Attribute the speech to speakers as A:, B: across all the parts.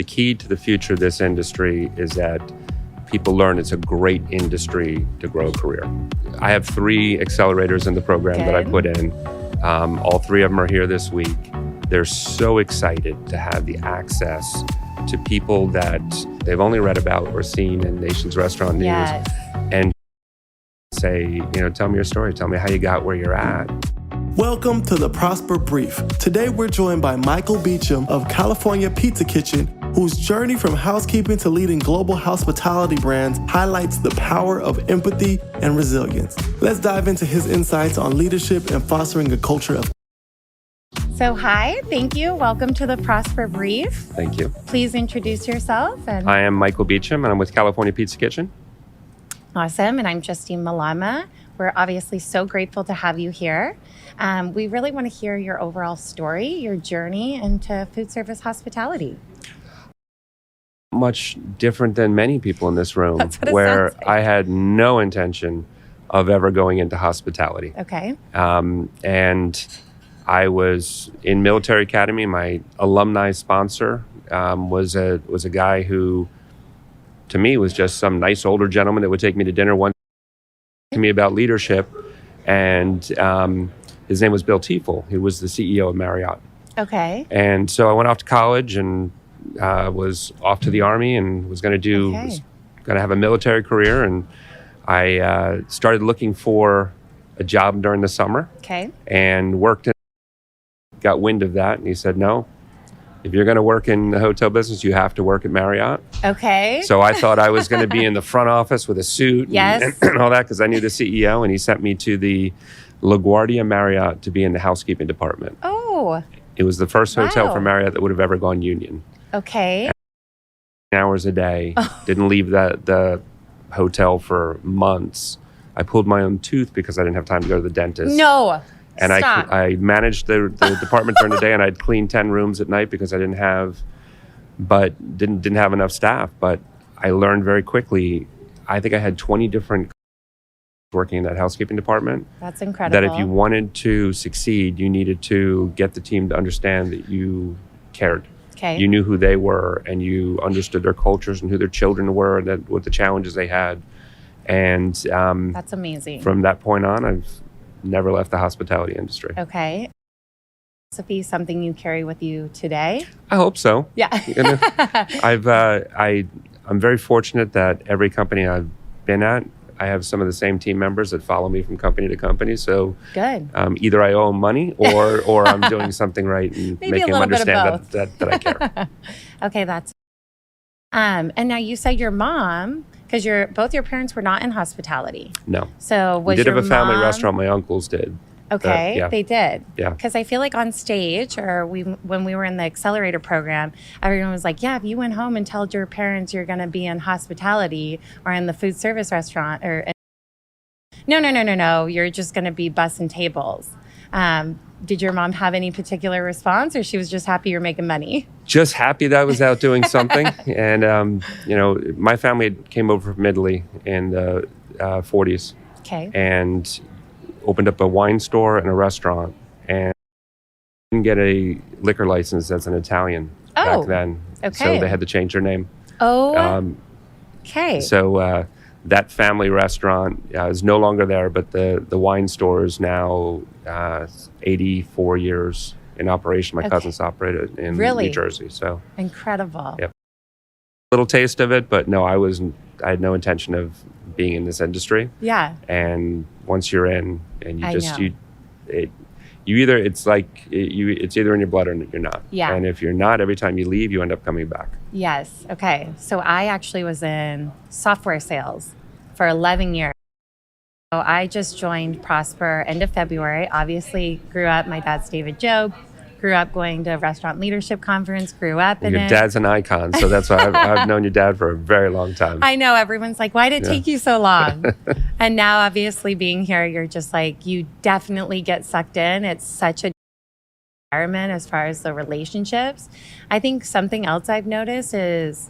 A: the key to the future of this industry is that people learn it's a great industry to grow a career. I have 3 accelerators in the program that I put in. All 3 of them are here this week. They're so excited to have the access to people that they've only read about or seen in Nation's Restaurant News.
B: Yes.
A: And say, tell me your story. Tell me how you got where you're at.
C: Welcome to the Prosper Brief. Today we're joined by Michael Beacham of California Pizza Kitchen, whose journey from housekeeping to leading global hospitality brands highlights the power of empathy and resilience. Let's dive into his insights on leadership and fostering a culture of.
B: So hi, thank you. Welcome to the Prosper Brief.
A: Thank you.
B: Please introduce yourself.
A: I am Michael Beacham, and I'm with California Pizza Kitchen.
B: Awesome. And I'm Justine Malama. We're obviously so grateful to have you here. We really want to hear your overall story, your journey into food service hospitality.
A: Much different than many people in this room,
B: That's what it
A: where
B: sounds like.
A: I had no intention of ever going into hospitality.
B: Okay.
A: And I was in military academy. My alumni sponsor was a guy who, to me, was just some nice older gentleman that would take me to dinner once to me about leadership. And his name was Bill Tiefel. He was the CEO of Marriott.
B: Okay.
A: And so I went off to college and was off to the Army and was going to have a military career. And I started looking for a job during the summer.
B: Okay.
A: And got wind of that. And he said, no, if you're going to work in the hotel business, you have to work at Marriott.
B: Okay.
A: So I thought I was going to be in the front office with a suit and all that because I knew the CEO. And he sent me to the LaGuardia Marriott to be in the housekeeping department.
B: Oh.
A: It was the first hotel for Marriott that would have ever gone union.
B: Okay.
A: 9 hours a day. Didn't leave the hotel for months. I pulled my own tooth because I didn't have time to go to the dentist.
B: No.
A: And
B: Stop.
A: I managed the department during the day, and I'd clean 10 rooms at night because I didn't have enough staff. But I learned very quickly. I think I had 20 different working in that housekeeping department.
B: That's incredible.
A: That if you wanted to succeed, you needed to get the team to understand that you cared.
B: Okay.
A: You knew who they were, and you understood their cultures and who their children were, and what the challenges they had. And
B: that's amazing.
A: From that point on, I've never left the hospitality industry.
B: Okay. Recipe, something you carry with you today?
A: I hope so.
B: Yeah.
A: I'm very fortunate that every company I've been at, I have some of the same team members that follow me from company to company. So
B: good.
A: Either I owe them money or I'm doing something right and making them understand that I care.
B: Okay, that's. And now you said your mom, because both your parents were not in hospitality.
A: No.
B: So was
A: we did
B: your
A: have a family
B: mom...
A: restaurant. My uncles did.
B: Okay, they did.
A: Yeah.
B: Because I feel like on stage, or when we were in the accelerator program, everyone was like, yeah, if you went home and told your parents you're going to be in hospitality or in the food service restaurant, no, you're just going to be bussing tables. Did your mom have any particular response, or she was just happy you're making money?
A: Just happy that I was out doing something. And, my family came over from Italy in the 40s.
B: Okay.
A: And opened up a wine store and a restaurant, and didn't get a liquor license as an Italian back then.
B: Okay.
A: So they had to change their name.
B: Okay.
A: So that family restaurant is no longer there, but the wine store is now 84 years in operation. My cousins operated in New Jersey. So
B: incredible.
A: Yep. Little taste of it, but no, I had no intention of being in this industry.
B: Yeah.
A: And once you're in, and it's either in your blood or you're not.
B: Yeah.
A: And if you're not, every time you leave, you end up coming back.
B: Yes. Okay. So I actually was in software sales for 11 years. So I just joined Prosper end of February. Obviously grew up, my dad's David Job. Grew up going to restaurant leadership conference, grew up in it.
A: Your dad's an icon, so that's why I've known your dad for a very long time.
B: I know, everyone's like, why did it take you so long? And now obviously being here, you're just like, you definitely get sucked in. It's such a environment as far as the relationships. I think something else I've noticed is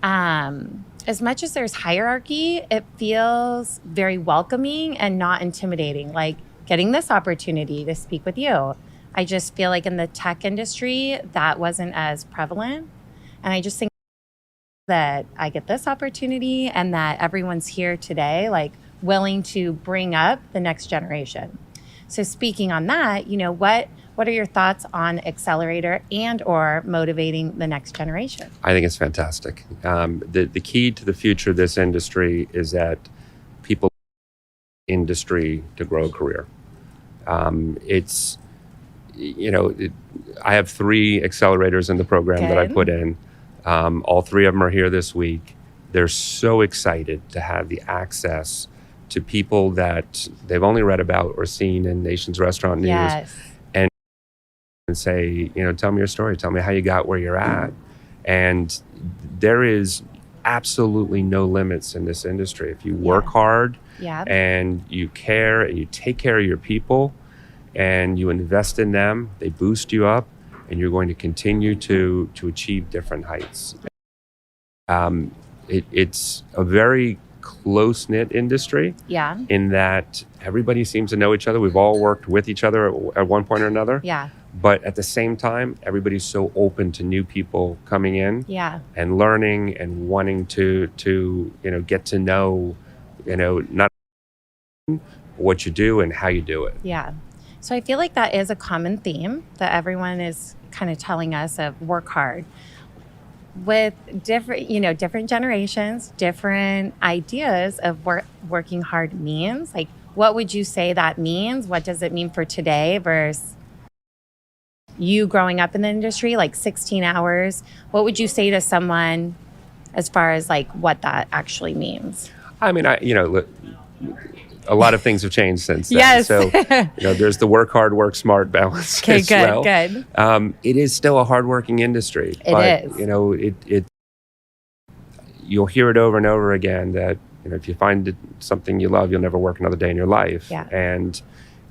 B: as much as there's hierarchy, it feels very welcoming and not intimidating. Like getting this opportunity to speak with you. I just feel like in the tech industry, that wasn't as prevalent. And I just think that I get this opportunity and that everyone's here today, like willing to bring up the next generation. So speaking on that, what are your thoughts on Accelerator and or motivating the next generation?
A: I think it's fantastic. The key to the future of this industry is that people industry to grow a career. I have 3 accelerators in the program that I put in. All 3 of them are here this week. They're so excited to have the access to people that they've only read about or seen in Nation's Restaurant News.
B: Yes.
A: And say, tell me your story. Tell me how you got where you're at. And there is absolutely no limits in this industry. If you work hard and you care and you take care of your people and you invest in them, they boost you up and you're going to continue to achieve different heights. It's a very close-knit industry in that everybody seems to know each other. We've all worked with each other at one point or another.
B: Yeah.
A: But at the same time, everybody's so open to new people coming in and learning and wanting to get to know, not what you do and how you do it.
B: Yeah. So I feel like that is a common theme that everyone is kind of telling us of work hard. With different generations, different ideas of working hard means. Like, what would you say that means? What does it mean for today versus you growing up in the industry, like 16 hours? What would you say to someone as far as like what that actually means?
A: I mean, a lot of things have changed since then.
B: Yes.
A: So, there's the work hard, work smart balance as well.
B: Good.
A: It is still a hardworking industry.
B: It is.
A: You'll hear it over and over again that, if you find something you love, you'll never work another day in your life.
B: Yeah.
A: And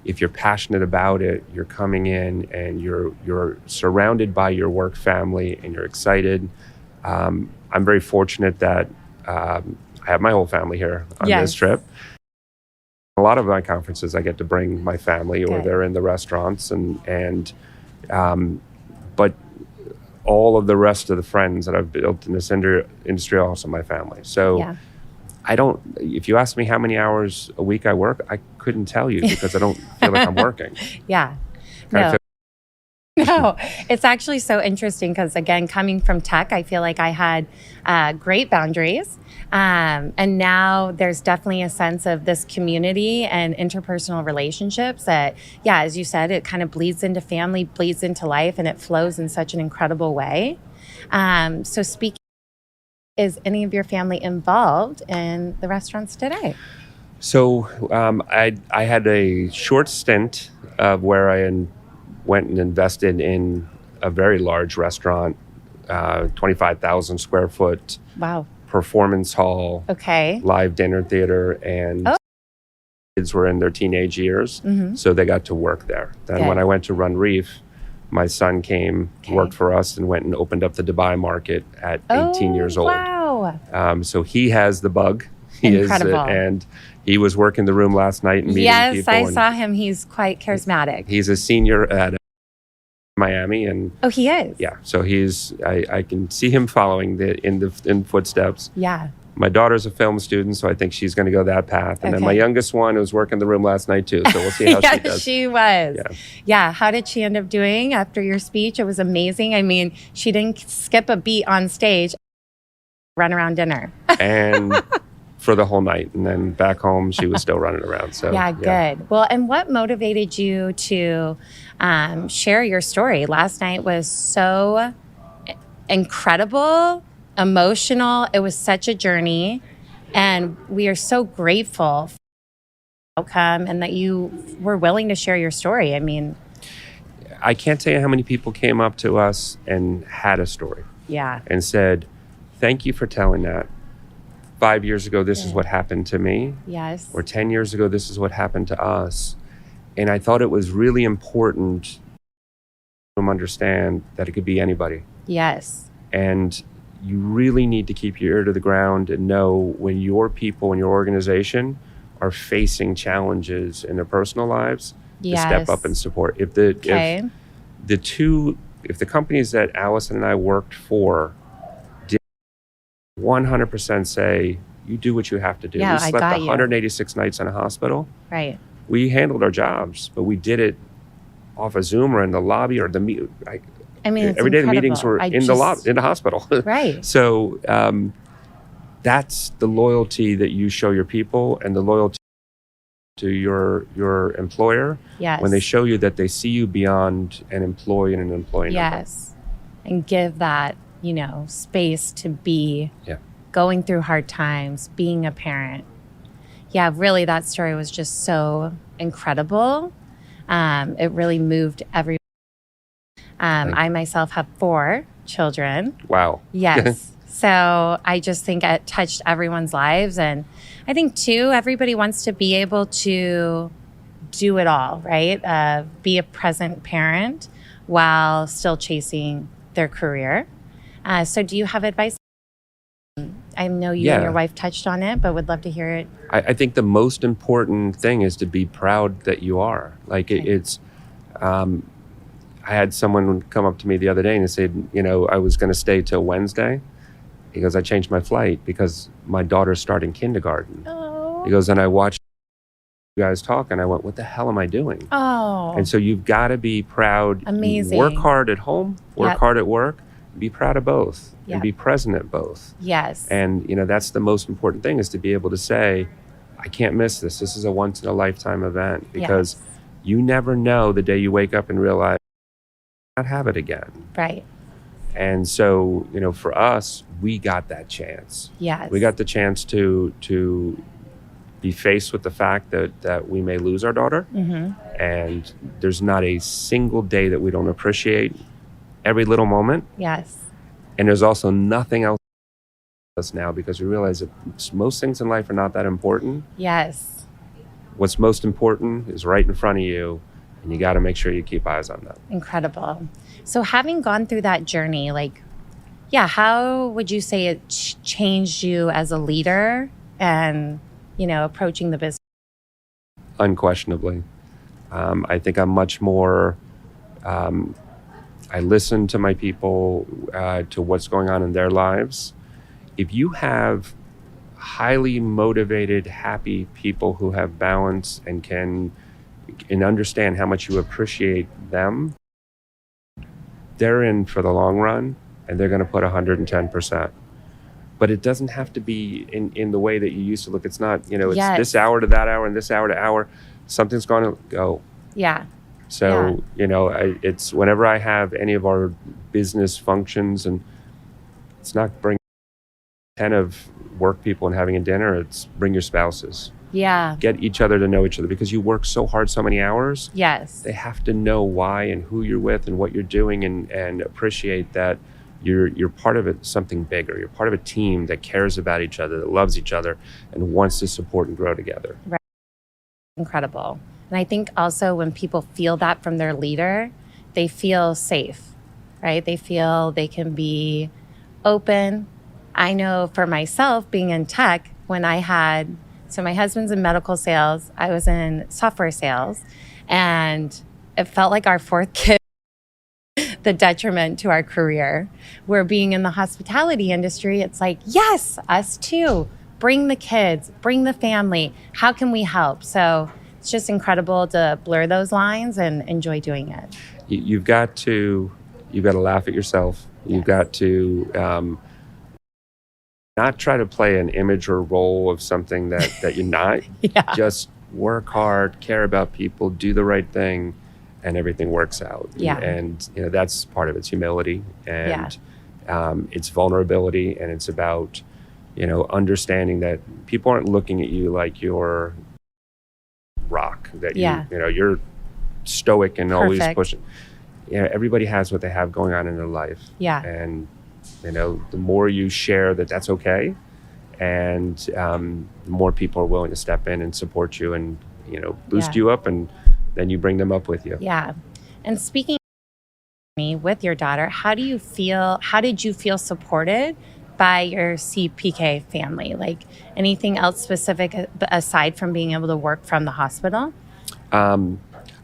A: if you're passionate about it, you're coming in and you're surrounded by your work family and you're excited. I'm very fortunate that I have my whole family here on this trip. A lot of my conferences, I get to bring my family, or they're in the restaurants, but all of the rest of the friends that I've built in this industry are also my family. So if you ask me how many hours a week I work, I couldn't tell you because I don't feel like I'm working.
B: No, it's actually so interesting because, again, coming from tech, I feel like I had great boundaries. And now there's definitely a sense of this community and interpersonal relationships that, as you said, it kind of bleeds into family, bleeds into life, and it flows in such an incredible way. So speaking, is any of your family involved in the restaurants today?
A: So I had a short stint where I went and invested in a very large restaurant, 25,000 square foot.
B: Wow.
A: Performance hall, live dinner theater, and kids were in their teenage years, so they got to work there. Then when I went to run Reef, my son came, worked for us, and went and opened up the Dubai market at 18 years old.
B: Wow.
A: So he has the bug.
B: Incredible.
A: And he was working the room last night and meeting people.
B: Yes, I saw him. He's quite charismatic.
A: He's a senior at Miami, and
B: he is.
A: Yeah, so I can see him following in footsteps.
B: Yeah.
A: My daughter's a film student, so I think she's going to go that path. And then my youngest one was working the room last night too, so we'll see how she does.
B: She was. Yeah. How did she end up doing after your speech? It was amazing. I mean, she didn't skip a beat on stage. Run around dinner.
A: And for the whole night, and then back home she was still running around. So
B: good. Well, and what motivated you to share your story? Last night was so incredible, emotional. It was such a journey, and we are so grateful for the outcome and that you were willing to share your story. I mean,
A: I can't tell you how many people came up to us and had a story. And said, "Thank you for telling that. 5 years ago, this is what happened to me.
B: Yes.
A: Or 10 years ago, this is what happened to us." And I thought it was really important to understand that it could be anybody.
B: Yes.
A: And you really need to keep your ear to the ground and know when your people and your organization are facing challenges in their personal lives, to step up and support. If the companies that Allison and I worked for 100% say, you do what you have to do.
B: Yeah,
A: We
B: I
A: slept
B: got you.
A: 186 nights in a hospital.
B: Right.
A: We handled our jobs, but we did it off a Zoom or in the lobby or the
B: I mean, it's
A: every day the meetings were in the hospital.
B: Right.
A: So that's the loyalty that you show your people, and the loyalty to your employer.
B: Yes.
A: When they show you that they see you beyond an employee and an employee number.
B: Yes. And give that, space to be
A: Yeah.
B: going through hard times, being a parent. Yeah, really, that story was just so incredible. It really moved everyone. I myself have 4 children.
A: Wow.
B: Yes. So I just think it touched everyone's lives. And I think, too, everybody wants to be able to do it all, right? Be a present parent while still chasing their career. So do you have advice? I know you and your wife touched on it, but would love to hear it.
A: I think the most important thing is to be proud that you are. Like it's, I had someone come up to me the other day and said, I was going to stay till Wednesday. He goes, I changed my flight because my daughter's starting kindergarten.
B: Oh.
A: He goes, and I watched you guys talk and I went, what the hell am I doing?
B: Oh.
A: And so you've got to be proud.
B: Amazing.
A: Work hard at home, work hard at work, be proud of both and be present at both.
B: Yes.
A: And, that's the most important thing, is to be able to say, I can't miss this. This is a once in a lifetime event, because you never know the day you wake up and realize I not have it again.
B: Right.
A: And so, for us, we got that chance.
B: Yes.
A: We got the chance to be faced with the fact that we may lose our daughter.
B: Mm-hmm.
A: And there's not a single day that we don't appreciate every little moment.
B: Yes.
A: And there's also nothing else us now, because we realize that most things in life are not that important.
B: Yes.
A: What's most important is right in front of you, and you got to make sure you keep eyes on that.
B: Incredible. So having gone through that journey, how would you say it changed you as a leader and, approaching the business?
A: Unquestionably. I think I'm much more, I listen to my people, to what's going on in their lives. If you have highly motivated, happy people who have balance and can understand how much you appreciate them, they're in for the long run, and they're going to put 110%. But it doesn't have to be in the way that you used to look. It's not, it's this hour to that hour and this hour to hour. Something's going to go.
B: Yeah.
A: So, it's whenever I have any of our business functions, and it's not bring 10 of work people and having a dinner, it's bring your spouses.
B: Yeah.
A: Get each other to know each other, because you work so hard so many hours.
B: Yes.
A: They have to know why and who you're with and what you're doing, and appreciate that you're part of something bigger. You're part of a team that cares about each other, that loves each other, and wants to support and grow together.
B: Right. Incredible. And I think also when people feel that from their leader, they feel safe, right? They feel they can be open. I know for myself, being in tech, when so my husband's in medical sales, I was in software sales, and it felt like our 4th kid, the detriment to our career. We're being in the hospitality industry. It's like, yes, us too. Bring the kids, bring the family. How can we help? So it's just incredible to blur those lines and enjoy doing it.
A: You've got to laugh at yourself. You've got to not try to play an image or role of something that you're not. Just work hard, care about people, do the right thing, and everything works out.
B: Yeah.
A: And that's part of it's humility, and it's vulnerability, and it's about understanding that people aren't looking at you like you're rock, that you're stoic and always pushing. Everybody has what they have going on in their life.
B: Yeah.
A: And the more you share that's okay, and the more people are willing to step in and support you and boost you up, and then you bring them up with you.
B: Yeah. And speaking with your daughter, how did you feel supported by your CPK family? Like anything else specific aside from being able to work from the hospital?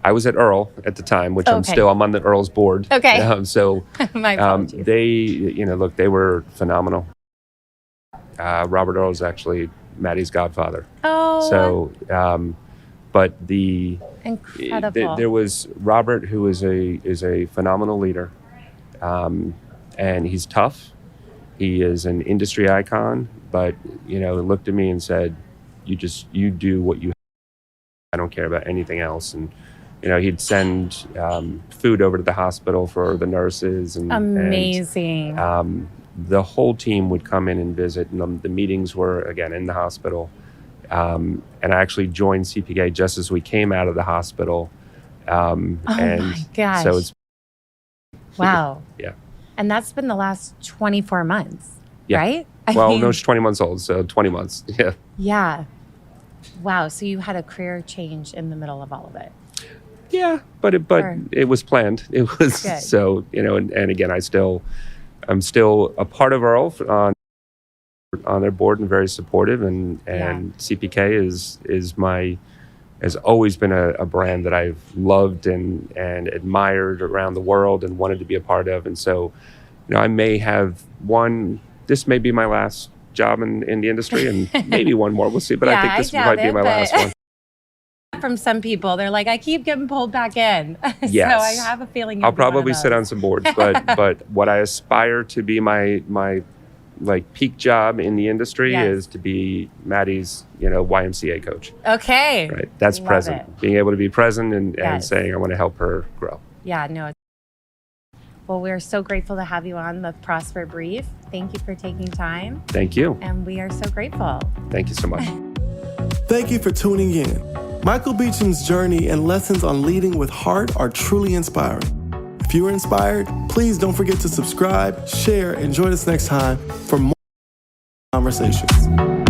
A: I was at Earl at the time, which I'm on the Earl's board.
B: Okay.
A: So
B: My apologies.
A: they, they were phenomenal. Robert Earl is actually Maddie's godfather.
B: Oh,
A: So, but
B: incredible.
A: there was Robert, who is a phenomenal leader, and he's tough. He is an industry icon, but looked at me and said, "You do what you. I don't care about anything else." And he'd send food over to the hospital for the nurses, and
B: amazing.
A: The whole team would come in and visit, and the meetings were again in the hospital. And I actually joined CPK just as we came out of the hospital.
B: Oh my gosh!
A: So it's
B: wow.
A: Yeah.
B: And that's been the last 24 months,
A: Yeah.
B: right?
A: No, she's 20 months old, so 20 months. Yeah.
B: Yeah. Wow. So you had a career change in the middle of all of it.
A: Yeah, but it was planned. It was
B: Good.
A: so and again, I'm still a part of Earl on their board and very supportive, and CPK has always been a brand that I've loved and admired around the world and wanted to be a part of. And so, I may have this may be my last job in the industry, and maybe one more, we'll see. But I think this might be my last one.
B: From some people, they're like, I keep getting pulled back in.
A: Yes.
B: So I have a feeling
A: I'll probably sit on some boards, but what I aspire to be my peak job in the industry is to be Maddie's, YMCA coach.
B: Okay.
A: Right. That's
B: Love
A: present.
B: it.
A: Being able to be present and saying, I want to help her grow.
B: Yeah, no. Well, we're so grateful to have you on the Prosper Brief. Thank you for taking time.
A: Thank you.
B: And we are so grateful.
A: Thank you so much.
C: Thank you for tuning in. Michael Beacham's journey and lessons on leading with heart are truly inspiring. If you were inspired, please don't forget to subscribe, share, and join us next time for more conversations.